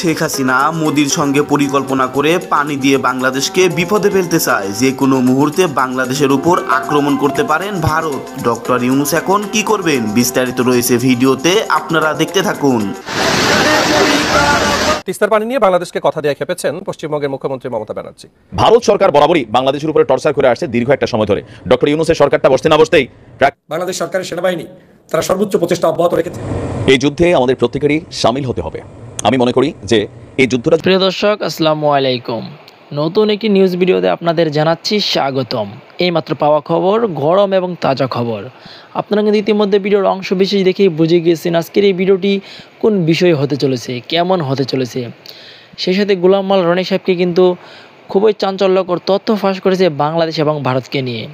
শেখ হাসিনা মোদির সঙ্গে পরিকল্পনা করে পানি দিয়ে বাংলাদেশকে বিপদে ফেলতে চায়। যে কোনো মুহূর্তে বাংলাদেশের উপর আক্রমণ করতে পারেন ভারত। ডক্টর ইউনূস এখন কি করবেন, বিস্তারিত রয়েছে ভিডিওতে, আপনারা দেখতে থাকুন। তিস্তার পানি নিয়ে বাংলাদেশকে কথা দিয়ে খেপেছেন পশ্চিমবঙ্গের মুখ্যমন্ত্রী মমতা ব্যানার্জি। ভারত সরকার বরাবরই বাংলাদেশের উপরে টর্চার করে আসছে দীর্ঘ একটা সময় ধরে। ডক্টর ইউনূসের সরকারটা বসতে না বসতেই বাংলাদেশ সরকারের সেনাবাহিনী তারা সর্বোচ্চ প্রচেষ্টা অব্যাহত রেখেছে। এই যুদ্ধে আমাদের প্রত্যেকেরই শামিল হতে হবে। আমি মনে করি যে এই যুদ্ধটা। প্রিয় দর্শক, আসসালামু আলাইকুম। নতুন একটি নিউজ ভিডিওতে আপনাদের জানাচ্ছি স্বাগতম। এইমাত্র পাওয়া খবর, গরম এবং তাজা খবর। আপনারা কিন্তু ইতিমধ্যে ভিডিওর অংশ বিশেষ দেখেই বুঝে গিয়েছেন আজকের এই ভিডিওটি কোন বিষয়ে হতে চলেছে, কেমন হতে চলেছে। সেই সাথে গোলাম মাল রনি সাহেবকে কিন্তু খুবই চাঞ্চল্যকর তথ্য ফাঁস করেছে বাংলাদেশ এবং ভারতকে নিয়ে।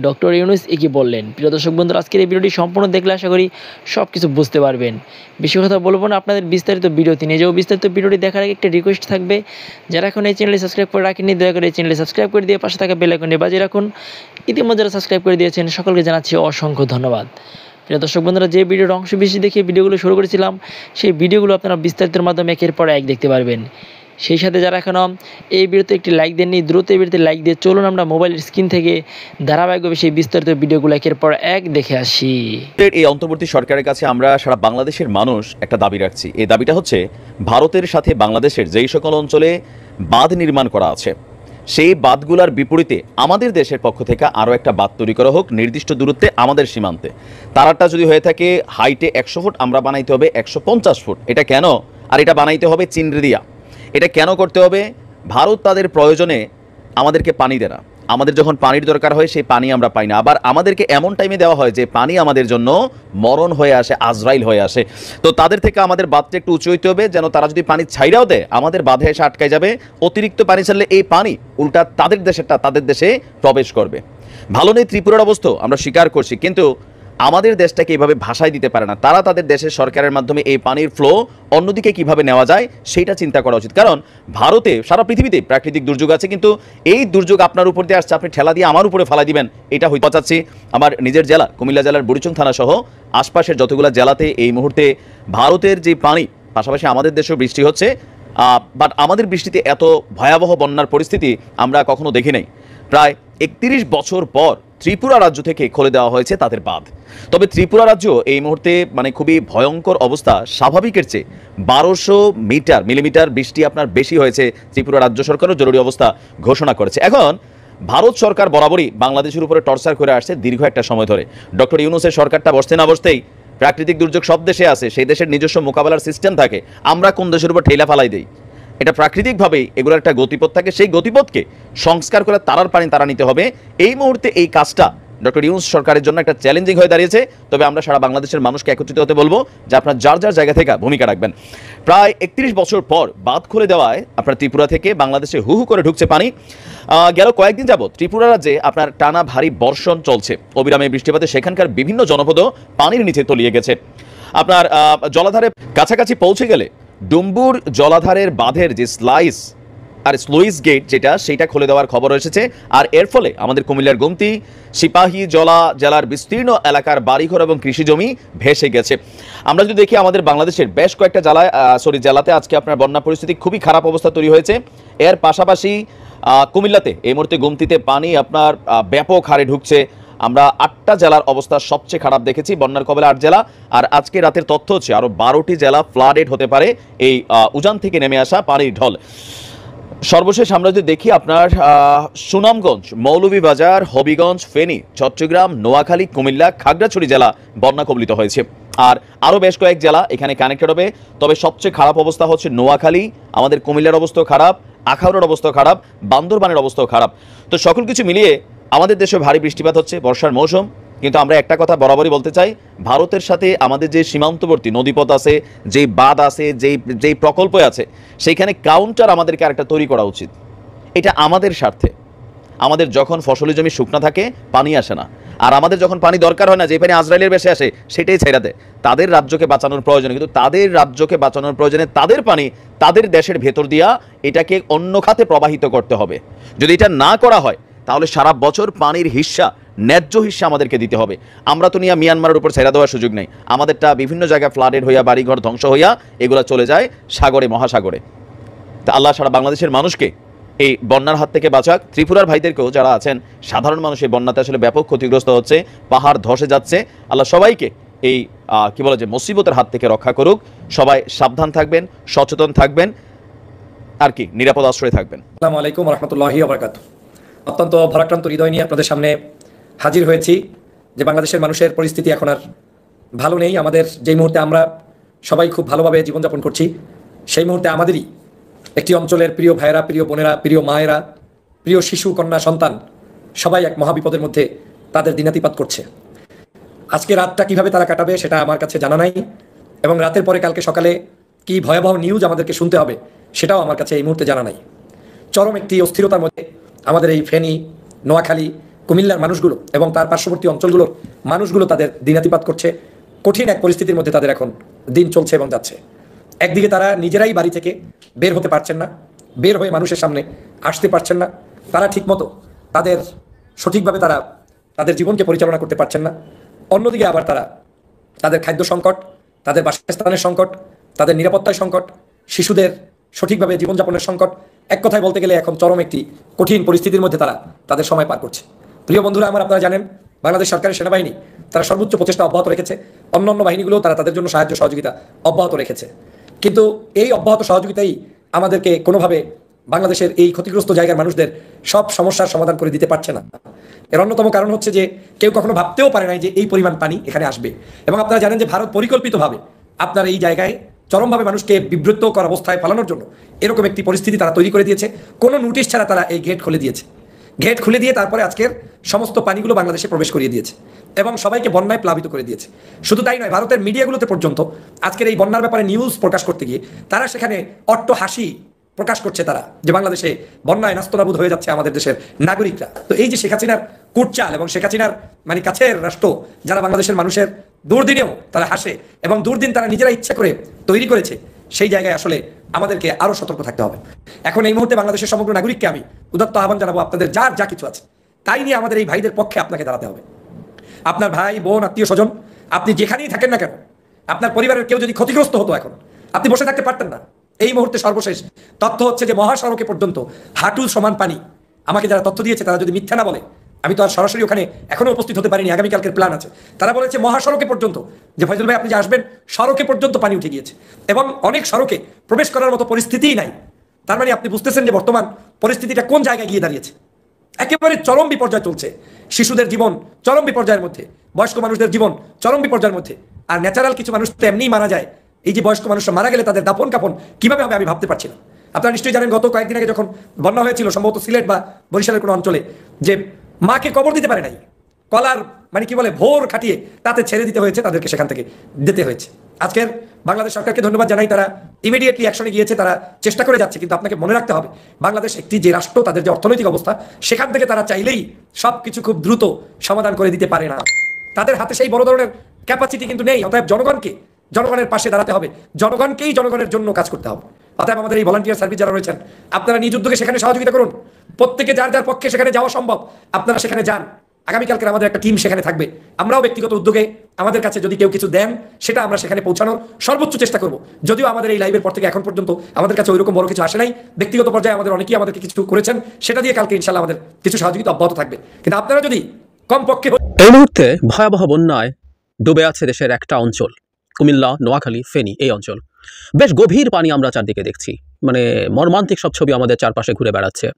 ডক্টর ইউনূস কি বললেন? প্রিয় দর্শক বন্ধুরা, আজকের এই ভিডিওটি সম্পূর্ণ দেখলে আশা করি সব কিছু বুঝতে পারবেন। বেশি কথা বলবো না, আপনাদের বিস্তারিত ভিডিওতে নিয়ে যাবো। বিস্তারিত ভিডিওটি দেখার আগে একটা রিকোয়েস্ট থাকবে, যারা এখন এই চ্যানেলে সাবস্ক্রাইব করে রাখেননি দয়া করে এই চ্যানেলে সাবস্ক্রাইব করে দিয়ে পাশে থাকা বেল আইকনে বাজিয়ে রাখুন। ইতিমধ্যে যারা সাবস্ক্রাইব করে দিয়েছেন সকলকে জানাচ্ছি অসংখ্য ধন্যবাদ। প্রিয় দর্শক বন্ধুরা, যে ভিডিওর অংশ বেশি দেখে ভিডিওগুলো শুরু করেছিলাম, সেই ভিডিওগুলো আপনারা বিস্তারিতের মাধ্যমে একের পর এক দেখতে পারবেন। সেই সাথে যারা এখনও এই ভিডিওতে একটি লাইক দেননি, দ্রুত এই ভিডিওতে লাইক দিয়ে চলুন আমরা মোবাইলের স্ক্রিন থেকে ধারাবাহিকভাবে সেই বিস্তারিত ভিডিওগুলো একের পর এক দেখে আসি। এই অন্তর্বর্তী সরকারের কাছে আমরা সারা বাংলাদেশের মানুষ একটা দাবি রাখছি। এই দাবিটা হচ্ছে ভারতের সাথে বাংলাদেশের যেই সকল অঞ্চলে বাঁধ নির্মাণ করা আছে, সেই বাঁধগুলোর বিপরীতে আমাদের দেশের পক্ষ থেকে আরও একটা বাঁধ তৈরি করা হোক নির্দিষ্ট দূরত্বে আমাদের সীমান্তে। তারাটা যদি হয়ে থাকে হাইটে 100 ফুট, আমরা বানাইতে হবে 150 ফুট। এটা কেন? আর এটা বানাইতে হবে চিনড়ি দিয়া। এটা কেন করতে হবে? ভারত তাদের প্রয়োজনে আমাদেরকে পানি দেয় না। আমাদের যখন পানির দরকার হয় সেই পানি আমরা পাই না। আবার আমাদেরকে এমন টাইমে দেওয়া হয় যে পানি আমাদের জন্য মরণ হয়ে আসে, আজরাইল হয়ে আসে। তো তাদের থেকে আমাদের বাঁধটা একটু উঁচু হইতে হবে, যেন তারা যদি পানি ছাইরাও দেয় আমাদের বাঁধে এসে আটকায় যাবে। অতিরিক্ত পানি ছাড়লে এই পানি উল্টা তাদের দেশেরটা তাদের দেশে প্রবেশ করবে। ভালো নেই ত্রিপুরার অবস্থা, আমরা স্বীকার করছি, কিন্তু আমাদের দেশটাকে এইভাবে ভাষায় দিতে পারে না। তারা তাদের দেশের সরকারের মাধ্যমে এই পানির ফ্লো অন্যদিকে কিভাবে নেওয়া যায় সেইটা চিন্তা করা উচিত। কারণ ভারতে সারা পৃথিবীতে প্রাকৃতিক দুর্যোগ আছে, কিন্তু এই দুর্যোগ আপনার উপর দিয়ে আসছে, আপনি ঠেলা দিয়ে আমার উপরে ফালা দিবেন, এটা হয়তো চাচ্ছি। আমার নিজের জেলা কুমিল্লা জেলার বুড়িচং থানা সহ আশপাশের যতগুলো জেলাতে এই মুহূর্তে ভারতের যে পানি, পাশাপাশি আমাদের দেশেও বৃষ্টি হচ্ছে, বাট আমাদের বৃষ্টিতে এত ভয়াবহ বন্যার পরিস্থিতি আমরা কখনো দেখি নাই। প্রায় 31 বছর পর ত্রিপুরা রাজ্য থেকে খুলে দেওয়া হয়েছে তাদের বাঁধ। তবে ত্রিপুরা রাজ্য এই মুহূর্তে খুবই ভয়ঙ্কর অবস্থা। স্বাভাবিকের চেয়ে 1200 মিলিমিটার বৃষ্টি আপনার বেশি হয়েছে। ত্রিপুরা রাজ্য সরকারও জরুরি অবস্থা ঘোষণা করেছে। এখন ভারত সরকার বরাবরই বাংলাদেশের উপরে টর্চার করে আসছে দীর্ঘ একটা সময় ধরে। ডক্টর ইউনূসের সরকারটা বসতে না বসতেই প্রাকৃতিক দুর্যোগ সব দেশে আছে, সেই দেশের নিজস্ব মোকাবেলার সিস্টেম থাকে। আমরা কোন দেশের উপর ঠেলা ফালাই দিই? এটা প্রাকৃতিকভাবেই এগুলোর একটা গতিপথ থাকে, সেই গতিপথকে সংস্কার করে তারার পানি তারা নিতে হবে। এই মুহূর্তে এই কাজটা ডক্টর ইউনূস সরকারের জন্য একটা চ্যালেঞ্জিং হয়ে দাঁড়িয়েছে। তবে আমরা সারা বাংলাদেশের মানুষকে একত্রিত হতে বলবো যে আপনার যার যার জায়গা থেকে ভূমিকা রাখবেন। প্রায় 31 বছর পর বাঁধ খুলে দেওয়ায় আপনার ত্রিপুরা থেকে বাংলাদেশে হু হু করে ঢুকছে পানি। গেল কয়েকদিন যাবৎ ত্রিপুরা রাজ্যে আপনার টানা ভারী বর্ষণ চলছে। অবিরামে বৃষ্টিপাতে সেখানকার বিভিন্ন জনপদও পানির নিচে তলিয়ে গেছে। আপনার জলাধারে কাছাকাছি পৌঁছে গেলে ডুম্বুর জলাধারের বাঁধের যে স্লুইস গেট সেটা খুলে দেওয়ার খবর এসেছে। আর এর ফলে আমাদের কুমিল্লার গোমতী, সিপাহী জলা জেলার বিস্তীর্ণ এলাকার বাড়িঘর এবং কৃষিজমি ভেসে গেছে। আমরা যদি দেখি আমাদের বাংলাদেশের বেশ কয়েকটা জেলাতে আজকে আপনার বন্যা পরিস্থিতি খুবই খারাপ অবস্থা তৈরি হয়েছে। এর পাশাপাশি কুমিল্লাতে এই মুহূর্তে গোমতীতে পানি আপনার ব্যাপক হারে ঢুকছে। আমরা 8টা জেলার অবস্থা সবচেয়ে খারাপ দেখেছি, বন্যার কবলে 8 জেলা। আর আজকে রাতের তথ্য হচ্ছে আরও 12টি জেলা ফ্লাডেড হতে পারে এই উজান থেকে নেমে আসা পানির ঢল। সর্বশেষ আমরা যদি দেখি আপনার সুনামগঞ্জ, মৌলভীবাজার, হবিগঞ্জ, ফেনী, চট্টগ্রাম, নোয়াখালী, কুমিল্লা, খাগড়াছড়ি জেলা বন্যা কবলিত হয়েছে। আর আরও বেশ কয়েক জেলা এখানে কানেক্টেড হবে। তবে সবচেয়ে খারাপ অবস্থা হচ্ছে নোয়াখালী, আমাদের কুমিল্লার অবস্থাও খারাপ, আখাউড়ার অবস্থাও খারাপ, বান্দরবানের অবস্থাও খারাপ। তো সকল কিছু মিলিয়ে আমাদের দেশে ভারী বৃষ্টিপাত হচ্ছে, বর্ষার মৌসুম। কিন্তু আমরা একটা কথা বরাবরই বলতে চাই, ভারতের সাথে আমাদের যে সীমান্তবর্তী নদীপথ আছে, যেই বাঁধ আছে, যেই প্রকল্প আছে, সেইখানে কাউন্টার আমাদেরকে আরেকটা তৈরি করা উচিত। এটা আমাদের স্বার্থে। আমাদের যখন ফসলি জমি শুকনা থাকে পানি আসে না, আর আমাদের যখন পানি দরকার হয় না, যে পানি আজরাইলের বেশে আসে সেটাই ছেড়ে দেয়। তাদের রাজ্যকে বাঁচানোর প্রয়োজনে, কিন্তু তাদের রাজ্যকে বাঁচানোর প্রয়োজনে তাদের পানি তাদের দেশের ভেতর দিয়া এটাকে অন্য খাতে প্রবাহিত করতে হবে। যদি এটা না করা হয় তাহলে সারা বছর পানির হিস্সা, ন্যায্য হিস্সা আমাদেরকে দিতে হবে। আমরা তো নিয়ে মিয়ানমারের উপর ছেড়ে দেওয়ার সুযোগ নেই। আমাদেরটা বিভিন্ন জায়গায় ফ্লাডেড হইয়া, বাড়িঘর ধ্বংস হইয়া এগুলো চলে যায় সাগরে, মহাসাগরে। তা আল্লাহ সারা বাংলাদেশের মানুষকে এই বন্যার হাত থেকে বাঁচাক। ত্রিপুরার ভাইদেরকেও যারা আছেন সাধারণ মানুষ এই বন্যাতে আসলে ব্যাপক ক্ষতিগ্রস্ত হচ্ছে, পাহাড় ধসে যাচ্ছে, আল্লাহ সবাইকে এই কি বলে যে মুসিবতের হাত থেকে রক্ষা করুক। সবাই সাবধান থাকবেন, সচেতন থাকবেন, আর কি নিরাপদ আশ্রয়ে থাকবেন। আসসালামু আলাইকুম রহমতুল্লাহি ওয়া বারাকাতুহু। অত্যন্ত ভারাক্রান্ত হৃদয় নিয়ে আপনাদের সামনে হাজির হয়েছি যে বাংলাদেশের মানুষের পরিস্থিতি এখন আর ভালো নেই। আমাদের যেই মুহূর্তে আমরা সবাই খুব ভালোভাবে জীবনযাপন করছি, সেই মুহূর্তে আমাদেরই একটি অঞ্চলের প্রিয় ভাইয়েরা, প্রিয় বোনেরা, প্রিয় মায়েরা, প্রিয় শিশু, কন্যা, সন্তান সবাই এক মহাবিপদের মধ্যে তাদের দিনাতিপাত করছে। আজকে রাতটা কিভাবে তারা কাটাবে সেটা আমার কাছে জানা নাই, এবং রাতের পরে কালকে সকালে কি ভয়াবহ নিউজ আমাদেরকে শুনতে হবে সেটাও আমার কাছে এই মুহূর্তে জানা নাই। চরম একটি অস্থিরতার মধ্যে আমাদের এই ফেনী, নোয়াখালী, কুমিল্লার মানুষগুলো এবং তার পার্শ্ববর্তী অঞ্চলগুলোর মানুষগুলো তাদের দিনাতিপাত করছে। কঠিন এক পরিস্থিতির মধ্যে তাদের এখন দিন চলছে এবং যাচ্ছে। একদিকে তারা নিজেরাই বাড়ি থেকে বের হতে পারছেন না, বের হয়ে মানুষের সামনে আসতে পারছেন না, তারা ঠিকমতো তাদের সঠিকভাবে তারা তাদের জীবনকে পরিচালনা করতে পারছেন না। অন্যদিকে আবার তারা তাদের খাদ্য সংকট, তাদের বাসস্থানের সংকট, তাদের নিরাপত্তার সংকট, শিশুদের সঠিকভাবে জীবনযাপনের সংকট, এক কথায় বলতে গেলে এখন চরম একটি কঠিন পরিস্থিতির মধ্যে তারা তাদের সময় পার করছে। প্রিয় বন্ধুরা আমার, আপনারা জানেন বাংলাদেশ সরকারের সেনাবাহিনী তারা সর্বোচ্চ প্রচেষ্টা অব্যাহত রেখেছে, অন্যান্য বাহিনীগুলোও তারা তাদের জন্য সাহায্য সহযোগিতা অব্যাহত রেখেছে। কিন্তু এই অব্যাহত সহযোগিতাই আমাদেরকে কোনোভাবে বাংলাদেশের এই ক্ষতিগ্রস্ত জায়গার মানুষদের সব সমস্যার সমাধান করে দিতে পারছে না। এর অন্যতম কারণ হচ্ছে যে কেউ কখনো ভাবতেও পারে নাই যে এই পরিমাণ পানি এখানে আসবে। এবং আপনারা জানেন যে ভারত পরিকল্পিতভাবে আপনার এই জায়গায় চরমভাবে মানুষকে বিব্রতকর অবস্থায় ফেলানোর জন্য এরকম একটি পরিস্থিতি তারা তৈরি করে দিয়েছে। কোনো নোটিশ ছাড়া তারা এই গেট খুলে দিয়েছে। গেট খুলে দিয়ে তারপরে আজকের সমস্ত পানিগুলো বাংলাদেশে প্রবেশ করিয়ে দিয়েছে এবং সবাইকে বন্যায় প্লাবিত করে দিয়েছে। শুধু তাই নয়, ভারতের মিডিয়াগুলোতে পর্যন্ত আজকের এই বন্যার ব্যাপারে নিউজ প্রকাশ করতে গিয়ে তারা সেখানে অট্ট হাসি প্রকাশ করছে তারা, যে বাংলাদেশে বন্যায় নাস্তানাবুদ হয়ে যাচ্ছে আমাদের দেশের নাগরিকরা। তো এই যে শেখ হাসিনার কুটচাল এবং শেখ হাসিনার মানে কাছের রাষ্ট্র যারা বাংলাদেশের মানুষের দুর্দিনেও তারা হাসে এবং দুর্দিন তারা নিজেরা ইচ্ছা করে তৈরি করেছে, সেই জায়গায় আসলে আমাদেরকে আরো সতর্ক থাকতে হবে। এখন এই মুহূর্তে বাংলাদেশের সমগ্র নাগরিককে আমি উদাত্ত আহ্বান জানাবো, আপনাদের যার যা কিছু আছে তাই নিয়ে আমাদের এই ভাইদের পক্ষে আপনাকে দাঁড়াতে হবে। আপনার ভাই, বোন, আত্মীয় স্বজন, আপনি যেখানেই থাকেন না কেন, আপনার পরিবারের কেউ যদি ক্ষতিগ্রস্ত হতো এখন, আপনি বসে থাকতে পারতেন না। এই মুহূর্তে সর্বশেষ তথ্য হচ্ছে যে মহাসড়কে পর্যন্ত হাঁটু সমান পানি। আমাকে যারা তথ্য দিয়েছে তারা যদি মিথ্যা না বলে, আমি তো আর সরাসরি ওখানে এখনো উপস্থিত হতে পারিনি, আগামীকালকের প্ল্যান আছে। তারা বলেছে মহাসড়কে পর্যন্ত, যে ফয়জুল ভাই আপনি যে আসবেন, সড়কে পর্যন্ত পানি উঠে গিয়েছে এবং অনেক সড়কে প্রবেশ করার মতো পরিস্থিতিই নাই। তার মানে আপনি বুঝতেছেন যে বর্তমান পরিস্থিতিটা কোন জায়গায় গিয়ে দাঁড়িয়েছে। একেবারে চরম বিপর্যয় চলছে। শিশুদের জীবন চরম বিপর্যয়ের মধ্যে, বয়স্ক মানুষদের জীবন চরম বিপর্যয়ের মধ্যে। আর ন্যাচারাল কিছু মানুষ তো এমনিই মারা যায়। এই যে বয়স্ক মানুষরা মারা গেলে তাদের দাপন কাপন কিভাবে হবে আমি ভাবতে পারছি না। আপনারা নিশ্চয়ই জানেন গত কয়েকদিন আগে যখন বন্যা হয়েছিল সম্ভবত সিলেট বা বরিশালের কোনো অঞ্চলে, যে মাকে কবর দিতে পারে নাই, কলার মানে কি বলে ভোর খাটিয়ে তাতে ছেড়ে দিতে হয়েছে, তাদেরকে সেখান থেকে দিতে হয়েছে। আজকের বাংলাদেশ সরকারকে ধন্যবাদ জানাই, তারা ইমিডিয়েটলি অ্যাকশনে গিয়েছে, তারা চেষ্টা করে যাচ্ছে। কিন্তু আপনাকে মনে রাখতে হবে বাংলাদেশ একটি যে রাষ্ট্র, তাদের যে অর্থনৈতিক অবস্থা, সেখান থেকে তারা চাইলেই সব কিছু খুব দ্রুত সমাধান করে দিতে পারে না। তাদের হাতে সেই বড় ধরনের ক্যাপাসিটি কিন্তু নেই। অতএব জনগণের পাশে দাঁড়াতে হবে, জনগণকেই জনগণের জন্য কাজ করতে হবে। অতএব আমাদের এই ভলান্টিয়ার সার্ভিস যারা রয়েছেন, আপনারা নিজ উদ্যোগে সেখানে সহযোগিতা করুন। প্রত্যেকে যার যার পক্ষে সেখানে যাওয়া সম্ভব আপনারা সেখানে যান। আগামীকালকে আমাদের একটা টিম সেখানে থাকবে। আমরাও ব্যক্তিগত উদ্যোগে আমাদের কাছে যদি কেউ কিছু দেন, সেটা আমরা সেখানে পৌঁছানোর সর্বোচ্চ চেষ্টা করব। যদিও আমাদের এই লাইভের পর থেকে এখন পর্যন্ত আমাদের কাছে ওইরকম বড় কিছু আসে নাই, ব্যক্তিগত পর্যায়ে আমাদের অনেকেই আমাদেরকে কিছু করেছেন, সেটা দিয়ে কালকে ইনশাল্লাহ আমাদের কিছু সহযোগিতা অব্যাহত থাকবে। কিন্তু আপনারা যদি কমপক্ষে এই মুহূর্তে ভয়াবহ বন্যায় ডুবে আছে দেশের একটা অঞ্চল, কুমিল্লা, নোয়াখালী, ফেনী এই অঞ্চল। বেশ গভীর পানি আমরা চারদিকে দেখছি, মানে মর্মান্তিক সব ছবি আমাদের চারপাশে ঘুরে বেড়াচ্ছে।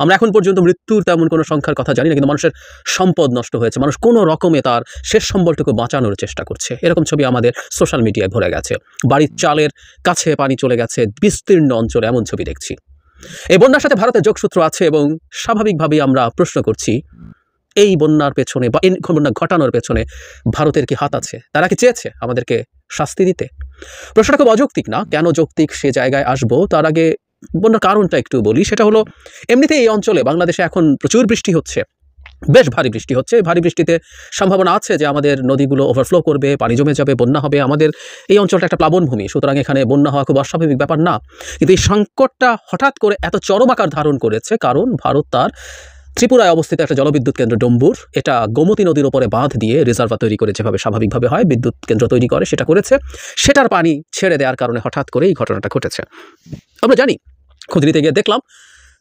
আমরা এখন পর্যন্ত মৃত্যুর তেমন কোনো সংখ্যার কথা জানি না, কিন্তু মানুষের সম্পদ নষ্ট হয়েছে, মানুষ কোনো রকমে তার শেষ সম্বলটুকু বাঁচানোর চেষ্টা করছে। এরকম ছবি আমাদের সোশ্যাল মিডিয়ায় ভরে গেছে। বাড়ির চালের কাছে পানি চলে গেছে, বিস্তীর্ণ অঞ্চলে এমন ছবি দেখছি। এই বন্যার সাথে ভারতের যোগসূত্র আছে এবং স্বাভাবিকভাবেই আমরা প্রশ্ন করছি, এই বন্যার পেছনে বা এই বন্যা ঘটানোর পেছনে ভারতের কি হাত আছে? তারা কি চেয়েছে আমাদেরকে শাস্তি দিতে? প্রশ্নটা খুব অযৌক্তিক না। কেন যৌক্তিক সে জায়গায় আসবো, তার আগে বন্যার কারণটা একটু বলি। সেটা হলো, এমনিতে এই অঞ্চলে বাংলাদেশে এখন প্রচুর বৃষ্টি হচ্ছে, বেশ ভারী বৃষ্টি হচ্ছে। ভারী বৃষ্টিতে সম্ভাবনা আছে যে আমাদের নদীগুলো ওভারফ্লো করবে, পানি জমে যাবে, বন্যা হবে। আমাদের এই অঞ্চলটা একটা প্লাবনভূমি, সুতরাং এখানে বন্যা হওয়া খুব অস্বাভাবিক ব্যাপার না। কিন্তু এই সংকটটা হঠাৎ করে এত চরম আকার ধারণ করেছে কারণ ভারত তার ত্রিপুরায় অবস্থিত একটা জলবিদ্যুৎ কেন্দ্র ডম্বুর, এটা গোমতী নদীর উপরে বাঁধ দিয়ে রিজার্ভার তৈরি করে যেভাবে স্বাভাবিকভাবে হয় বিদ্যুৎ কেন্দ্র তৈরি করে, সেটা করেছে। সেটার পানি ছেড়ে দেওয়ার কারণে হঠাৎ করে এই ঘটনাটা ঘটেছে। আমরা জানি খোঁজ নিতে গিয়ে দেখলাম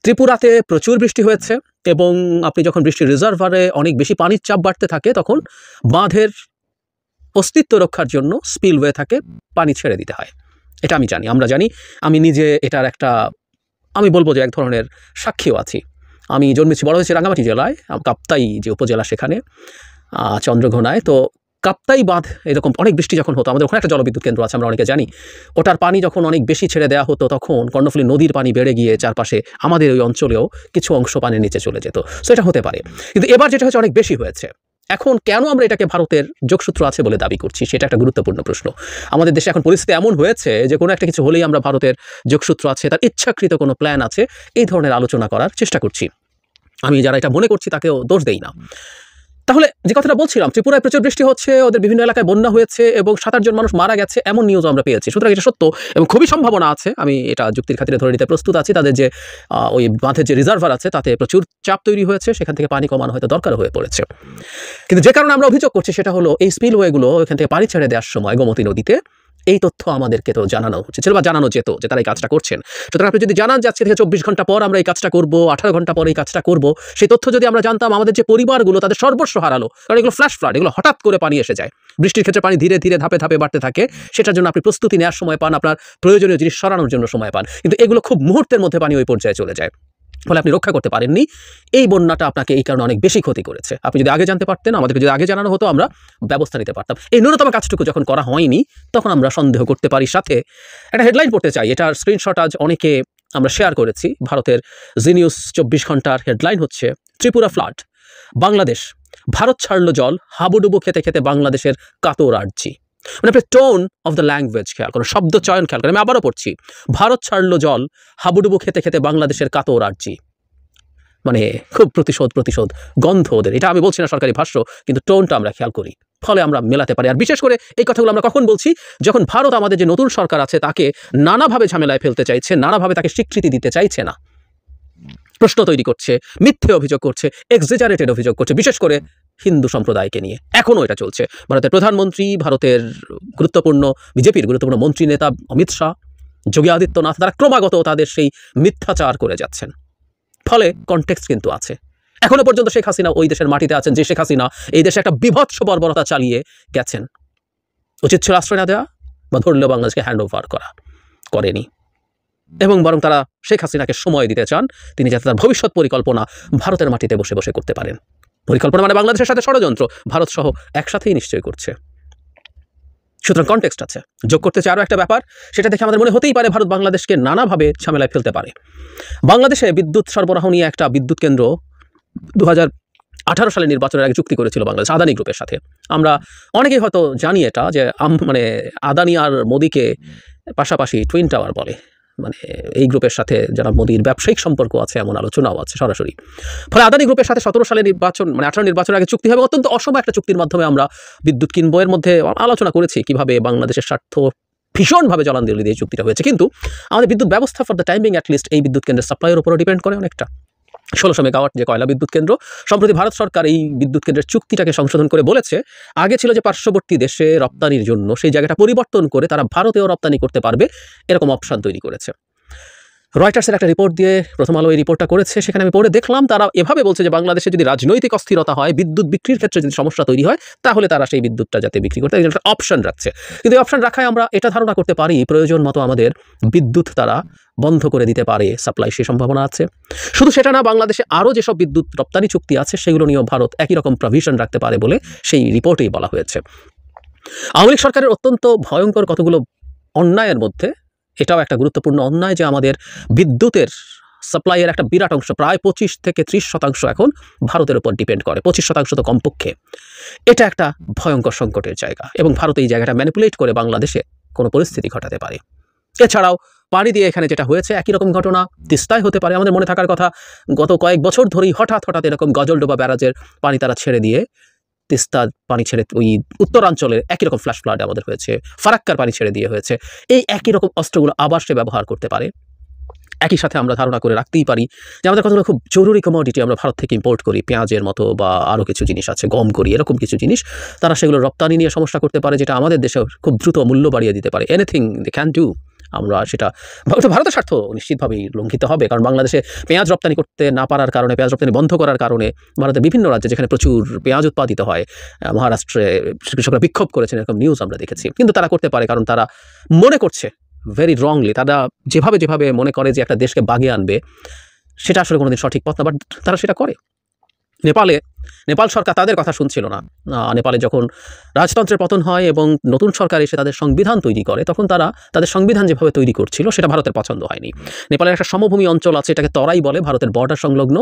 ত্রিপুরাতে প্রচুর বৃষ্টি হয়েছে এবং আপনি যখন বৃষ্টির রিজার্ভারে অনেক বেশি পানির চাপ বাড়তে থাকে তখন বাঁধের অস্তিত্ব রক্ষার জন্য স্পিলওয়ে থাকে পানি ছেড়ে দিতে হয়। এটা আমি জানি, আমরা জানি। আমি নিজে এটার একটা আমি বলবো যে এক ধরনের সাক্ষীও আছি। আমি জন্মেছি বড় হয়েছি রাঙ্গামাটি জেলায়, কাপ্তাই যে উপজেলা সেখানে চন্দ্রঘোনায়। তো কাপ্তাই বাঁধ এরকম অনেক বৃষ্টি যখন হতো, আমাদের ওখানে একটা জলবিদ্যুৎ কেন্দ্র আছে, আমরা অনেকে জানি। ওটার পানি যখন অনেক বেশি ছেড়ে দেওয়া হতো তখন কর্ণফুলী নদীর পানি বেড়ে গিয়ে চারপাশে আমাদের ওই অঞ্চলেও কিছু অংশ পানির নিচে চলে যেত। সো এটা হতে পারে, কিন্তু এবার যেটা হচ্ছে অনেক বেশি হয়েছে। এখন কেন আমরা এটাকে ভারতের যোগসূত্র আছে বলে দাবি করছি, সেটা একটা গুরুত্বপূর্ণ প্রশ্ন। আমাদের দেশে এখন পরিস্থিতি এমন হয়েছে যে কোনো একটা কিছু হলেই আমরা ভারতের যোগসূত্র আছে, তার ইচ্ছাকৃত কোনো প্ল্যান আছে, এই ধরনের আলোচনা করার চেষ্টা করছি। আমি যারা এটা মনে করছি তাকেও দোষ দেই না। তাহলে যে কথাটা বলছিলাম, ত্রিপুরায় প্রচুর বৃষ্টি হচ্ছে, ওদের বিভিন্ন এলাকায় বন্যা হয়েছে এবং 7-8 জন মানুষ মারা গেছে, এমন নিউজ আমরা পেয়েছি। সুতরাং এটা সত্য এবং খুবই সম্ভাবনা আছে, আমি এটা যুক্তির খাতিরে ধরে নিতে প্রস্তুত আছি। তাদের যে ওই বাঁধের যে রিজার্ভার আছে তাতে প্রচুর চাপ তৈরি হয়েছে, সেখান থেকে পানি কমানো হয়তো দরকার হয়ে পড়েছে। কিন্তু যে কারণে আমরা অভিযোগ করছি সেটা হলো এই স্পিলওয়েগুলো এখান থেকে পানি ছেড়ে দেওয়ার সময় গোমতী নদীতে এই তথ্য আমাদেরকে তো জানানো হচ্ছে বা জানানো যেত যে তারা এই কাজটা করছেন। সুতরাং আপনি যদি জানান যে আজকে থেকে 24 ঘন্টা পর আমরা এই কাজটা করব, 18 ঘন্টা পর এই কাজটা করব, সেই তথ্য যদি আমরা জানতাম, আমাদের যে পরিবারগুলো তাদের সর্বস্ব হারালো, কারণ এগুলো ফ্ল্যাশ ফ্লাড, এগুলো হঠাৎ করে পানি এসে যায়, বৃষ্টির ক্ষেত্রে পানি ধীরে ধীরে ধাপে ধাপে বাড়তে থাকে, সেটার জন্য আপনি প্রস্তুতি নেওয়ার সময় পান, আপনার প্রয়োজনীয় জিনিস সরানোর জন্য সময় পান, কিন্তু এগুলো খুব মুহূর্তের মধ্যে পানি ওই পর্যায়ে চলে যায়, ফলে আপনি রক্ষা করতে পারেননি। এই বন্যাটা আপনাকে এই কারণে অনেক বেশি ক্ষতি করেছে। আপনি যদি আগে জানতে পারতেন, আমাদেরকে যদি আগে জানানো হতো, আমরা ব্যবস্থা নিতে পারতাম। এই ন্যূনতম কাজটুকু যখন করা হয়নি তখন আমরা সন্দেহ করতে পারি। সাথে একটা হেডলাইন পড়তে চাই, এটার স্ক্রিনশট আজ অনেকে আমরা শেয়ার করেছি। ভারতের জি নিউজ 24 ঘন্টার হেডলাইন হচ্ছে ত্রিপুরা ফ্লাড, বাংলাদেশ ভারত ছাড়লো জল, হাবুডুবু খেতে খেতে বাংলাদেশের কাতর আর্জি। মানে আপনি টোন অফ দ্য ল্যাঙ্গুয়েজ খেয়াল করেন, শব্দ চয়ন খেয়াল করেন। আমি আবারও পড়ছি, ভারত ছাড়লো জল, হাবুডুবু খেতে খেতে বাংলাদেশের কাতর আর্জি। মানে খুব প্রতিশোধ গন্ধ ওদের। এটা আমি বলছি না সরকারি ভাষ্য, কিন্তু টোনটা আমরা খেয়াল করি, ফলে আমরা মেলাতে পারি। আর বিশেষ করে এই কথাগুলো আমরা কখন বলছি, যখন ভারত আমাদের যে নতুন সরকার আছে তাকে নানাভাবে ঝামেলায় ফেলতে চাইছে, নানাভাবে তাকে স্বীকৃতি দিতে চাইছে না, প্রশ্ন তৈরি করছে, মিথ্যে অভিযোগ করছে, এক্সেজারেটেড অভিযোগ করছে, বিশেষ করে হিন্দু সম্প্রদায়কে নিয়ে। এখনও এটা চলছে। ভারতের প্রধানমন্ত্রী, ভারতের গুরুত্বপূর্ণ বিজেপির গুরুত্বপূর্ণ মন্ত্রী নেতা অমিত শাহ, যোগী আদিত্যনাথ, তারা ক্রমাগত তাদের সেই মিথ্যাচার করে যাচ্ছেন। ফলে কনটেক্সট কিন্তু আছে। এখনো পর্যন্ত শেখ হাসিনা ওই দেশের মাটিতে আছেন যে শেখ হাসিনা এই দেশে একটা বিভৎস বর্বরতা চালিয়ে গেছেন। উচিত ছিল আশ্রয় না দেওয়া বা ধরলেও বাংলাদেশকে হ্যান্ড ওভার করা, করেনি। এবং বরং তারা শেখ হাসিনাকে সময় দিতে চান, তিনি যাতে তার ভবিষ্যৎ পরিকল্পনা ভারতের মাটিতে বসে বসে করতে পারেন। পরিকল্পনা মানে বাংলাদেশের সাথে ষড়যন্ত্র, ভারত সহ একসাথেই নিশ্চয়ই করছে। সুতরাং কনটেক্সট আছে। যোগ করতে চাই আরও একটা ব্যাপার, সেটা দেখে আমাদের মনে হতেই পারে ভারত বাংলাদেশকে নানাভাবে ঝামেলায় ফেলতে পারে। বাংলাদেশে বিদ্যুৎ সরবরাহ নিয়ে একটা বিদ্যুৎ কেন্দ্র 2018 সালে নির্বাচনের আগে চুক্তি করেছিল বাংলাদেশ আদানি গ্রুপের সাথে। আমরা অনেকেই হয়তো জানি এটা, যে মানে আদানি আর মোদিকে পাশাপাশি টুইন টাওয়ার বলে। মানে এই গ্রুপের সাথে যারা মোদির ব্যবসায়িক সম্পর্ক আছে এমন আলোচনাও আছে সরাসরি। ফলে আদানি গ্রুপের সাথে 17 সালে নির্বাচন, মানে 18 নির্বাচনের আগে চুক্তি হবে, অত্যন্ত অসময় একটা চুক্তির মাধ্যমে আমরা বিদ্যুৎ কিনবো। এর মধ্যে আলোচনা করেছি কিভাবে বাংলাদেশের স্বার্থ ভীষণভাবে জলাঞ্জলি দিয়ে চুক্তিটা হয়েছে। কিন্তু আমাদের বিদ্যুৎ ব্যবস্থা ফর দ্য টাইমিং অ্যাটলিস্ট এই বিদ্যুৎ কেন্দ্রের সাপ্লাইয়ের উপরও ডিপেন্ড করে অনেকটা। 1600 মেগাওয়াট যে কয়লা বিদ্যুৎ কেন্দ্র, সম্প্রতি ভারত সরকার এই বিদ্যুৎ কেন্দ্রের চুক্তিটাকে সংশোধন করে বলেছে, আগে ছিল যে পার্শ্ববর্তী দেশে রপ্তানির জন্য সেই জায়গাটা পরিবর্তন করে তারা ভারতেও রপ্তানি করতে পারবে, এরকম অপশন তৈরি করেছে। রয়টার্সের একটা রিপোর্ট দিয়ে প্রথম আলো এই রিপোর্টটা করেছে, সেখানে আমি পড়ে দেখলাম তারা এভাবে বলছে যে বাংলাদেশে যদি রাজনৈতিক অস্থিরতা হয়, বিদ্যুৎ বিক্রির ক্ষেত্রে যদি সমস্যা তৈরি হয়, তাহলে তারা সেই বিদ্যুৎটা যাতে বিক্রি করতে একটা অপশন রাখছে। কিন্তু এই অপশন রাখায় আমরা এটা ধারণা করতে পারি প্রয়োজন মতো আমাদের বিদ্যুৎ তারা বন্ধ করে দিতে পারে, সাপ্লাই সেই সম্ভাবনা আছে। শুধু সেটা না, বাংলাদেশে আরও যেসব বিদ্যুৎ রপ্তানি চুক্তি আছে সেগুলো নিয়েও ভারত একই রকম প্রভিশন রাখতে পারে বলে সেই রিপোর্টেই বলা হয়েছে। আওয়ামী লীগ সরকারের অত্যন্ত ভয়ঙ্কর কতগুলো অন্যায়ের মধ্যে এটাও একটা গুরুত্বপূর্ণ অন্যায়, যে আমাদের বিদ্যুতের সাপ্লাইয়ের একটা বিরাট অংশ, প্রায় 25 থেকে 30% এখন ভারতের উপর ডিপেন্ড করে, 25% তো কমপক্ষে। এটা একটা ভয়ঙ্কর সংকটের জায়গা এবং ভারত এই জায়গাটা ম্যানিপুলেট করে বাংলাদেশে কোনো পরিস্থিতি ঘটাতে পারে। এছাড়াও পানি দিয়ে এখানে যেটা হয়েছে একই রকম ঘটনা তিস্তায় হতে পারে। আমাদের মনে থাকার কথা, গত কয়েক বছর ধরেই হঠাৎ এরকম গজলডোবা ব্যারাজের পানি তারা ছেড়ে দিয়ে তিস্তার পানি ছেড়ে ওই উত্তরাঞ্চলের একই রকম ফ্ল্যাশ ফ্লাড আমাদের হয়েছে, ফারাক্কার পানি ছেড়ে দিয়ে হয়েছে। এই একই রকম অস্ত্রগুলো আবার সে ব্যবহার করতে পারে। একই সাথে আমরা ধারণা করে রাখতেই পারি যে আমাদের কতগুলো খুব জরুরি কমোডিটি আমরা ভারত থেকে ইম্পোর্ট করি, পেঁয়াজের মতো বা আরও কিছু জিনিস আছে, গম করি, এরকম কিছু জিনিস তারা সেগুলো রপ্তানি নিয়ে সমস্যা করতে পারে, যেটা আমাদের দেশে খুব দ্রুত মূল্য বাড়িয়ে দিতে পারে। এনিথিং দে ক্যান ডু আমরা সেটা ভারতের স্বার্থ নিশ্চিতভাবেই লঙ্ঘিত হবে, কারণ বাংলাদেশে পেঁয়াজ রপ্তানি করতে না পারার কারণে, পেঁয়াজ রপ্তানি বন্ধ করার কারণে ভারতের বিভিন্ন রাজ্যে যেখানে প্রচুর পেঁয়াজ উৎপাদিত হয়, মহারাষ্ট্রে কৃষকরা বিক্ষোভ করেছেন, এরকম নিউজ আমরা দেখেছি। কিন্তু তারা করতে পারে কারণ তারা মনে করছে ভেরি রংলি, তারা যেভাবে মনে করে যে একটা দেশকে বাগে আনবে, সেটা আসলে কোনোদিন সঠিক পথ না, বাট তারা সেটা করে। নেপাল সরকার তাদের কথা শুনছিল না। নেপালে যখন রাজতন্ত্রের পতন হয় এবং নতুন সরকার এসে তাদের সংবিধান তৈরি করে, তখন তারা তাদের সংবিধান যেভাবে তৈরি করছিল সেটা ভারতের পছন্দ হয়নি। নেপালের একটা সমভূমি অঞ্চল আছে, এটাকে তরাই বলে, ভারতের বর্ডার সংলগ্ন।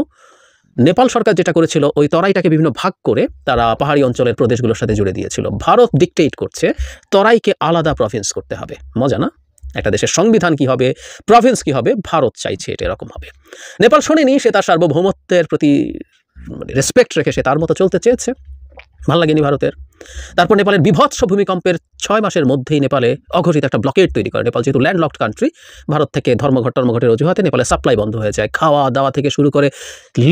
নেপাল সরকার যেটা করেছিল, ওই তরাইটাকে বিভিন্ন ভাগ করে তারা পাহাড়ি অঞ্চলের প্রদেশগুলোর সাথে জুড়ে দিয়েছিল। ভারত ডিকটেট করছে তরাইকে আলাদা প্রভিন্স করতে হবে। মজা না? একটা দেশের সংবিধান কি হবে, প্রভিন্স কি হবে, ভারত চাইছে এটা এরকম হবে। নেপাল শোনেনি, সে তার সার্বভৌমত্বের প্রতি রেসপেক্ট রেখে সে তার মতো চলতে চেয়েছে, ভালো লাগেনি ভারতের। তারপর নেপালের বিভৎস ভূমিকম্পের 6 মাসের মধ্যেই নেপালে অঘোষিত একটা ব্লকেট তৈরি করে। নেপাল যেহেতু ল্যান্ডলকড কান্ট্রি, ভারত থেকে ধর্মঘটের অজুহাতে নেপালে সাপ্লাই বন্ধ হয়ে যায়। খাওয়া দাওয়া থেকে শুরু করে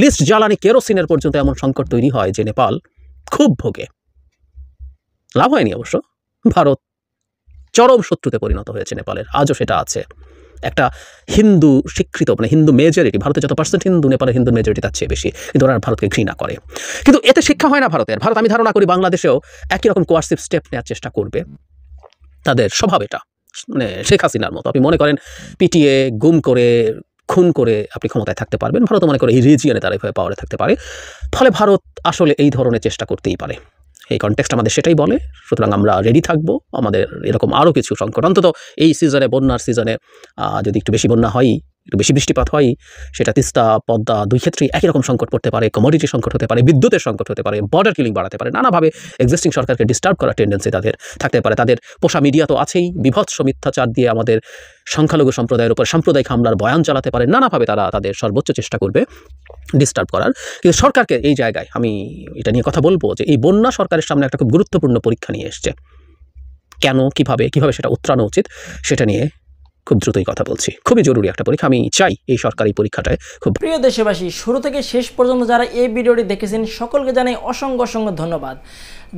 লিস্ট জ্বালানি কেরোসিনের পর্যন্ত এমন সংকট তৈরি হয় যে নেপাল খুব ভোগে। লাভ হয়নি অবশ্য, ভারত চরম শত্রুতে পরিণত হয়েছে নেপালের, আজও সেটা আছে। একটা হিন্দু স্বীকৃত, মানে হিন্দু মেজরিটি, ভারতে যত পার্সেন্ট হিন্দু, নেপালের হিন্দু মেজরিটি তার চেয়ে বেশি, কিন্তু ওরা ভারতকে ঘৃণা করে। কিন্তু এতে শিক্ষা হয় না ভারতের। ভারত, আমি ধারণা করি, বাংলাদেশেও একই রকম কোয়ার্সিভ স্টেপ নেওয়ার চেষ্টা করবে। তাদের স্বভাব এটা, মানে শেখ হাসিনার মতো। আপনি মনে করেন পিটিয়ে, গুম করে, খুন করে আপনি ক্ষমতায় থাকতে পারবেন, ভারত মনে করে এই রিজিয়নে তারা এভাবে পাওয়ারে থাকতে পারে। ফলে ভারত আসলে এই ধরনের চেষ্টা করতেই পারে। এই কনটেক্সট আমাদের সেটাই বলে। সুতরাং আমরা রেডি থাকবো। আমাদের এরকম আরও কিছু সংকট, অন্তত এই সিজনে, বন্যার সিজনে যদি একটু বেশি বন্যা হয়, একটু বেশি বৃষ্টিপাত হয়, সেটা তিস্তা, পদ্মা দুই ক্ষেত্রেই একই রকম সংকট পড়তে পারে। কমোডিটি সংকট হতে পারে, বিদ্যুতের সংকট হতে পারে, বর্ডার কিলিং বাড়াতে পারে, নানাভাবে এক্সিস্টিং সরকারকে ডিস্টার্ব করার টেন্ডেন্সি তাদের থাকতে পারে। তাদের পোষা মিডিয়া তো আছেই, বিভৎস মিথ্যাচার দিয়ে আমাদের সংখ্যালঘু সম্প্রদায়ের উপর সাম্প্রদায়িক হামলার বয়ান চালাতে পারে। নানাভাবে তারা তাদের সর্বোচ্চ চেষ্টা করবে ডিস্টার্ব করার। কিন্তু সরকারকে এই জায়গায় আমি এটা নিয়ে কথা বলবো যে এই বন্যা সরকারের সামনে একটা খুব গুরুত্বপূর্ণ পরীক্ষা নিয়ে এসছে। কেন, কিভাবে সেটা উত্তরানো উচিত, সেটা নিয়ে খুব দ্রুতই কথা বলছি। খুবই জরুরি একটা পরীক্ষা। আমি চাই এই সরকারি পরীক্ষাটায় খুব। প্রিয় দেশবাসী, শুরু থেকে শেষ পর্যন্ত যারা এই ভিডিওটি দেখেছেন সকলকে জানাই অসংখ্য ধন্যবাদ।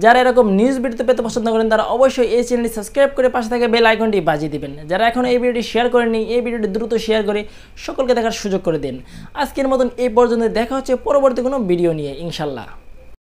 যারা এরকম নিউজ ভিডিও পেতে পছন্দ করেন তারা অবশ্যই এই চ্যানেলটি সাবস্ক্রাইব করে পাশে থাকা বেল আইকনটি বাজিয়ে দিবেন। যারা এখন এই ভিডিওটি শেয়ার করেননি, এই ভিডিওটি দ্রুত শেয়ার করে সকলকে দেখার সুযোগ করে দিন। আজকের মতন এই পর্যন্ত, দেখা হচ্ছে পরবর্তী কোনো ভিডিও নিয়ে ইনশাল্লাহ।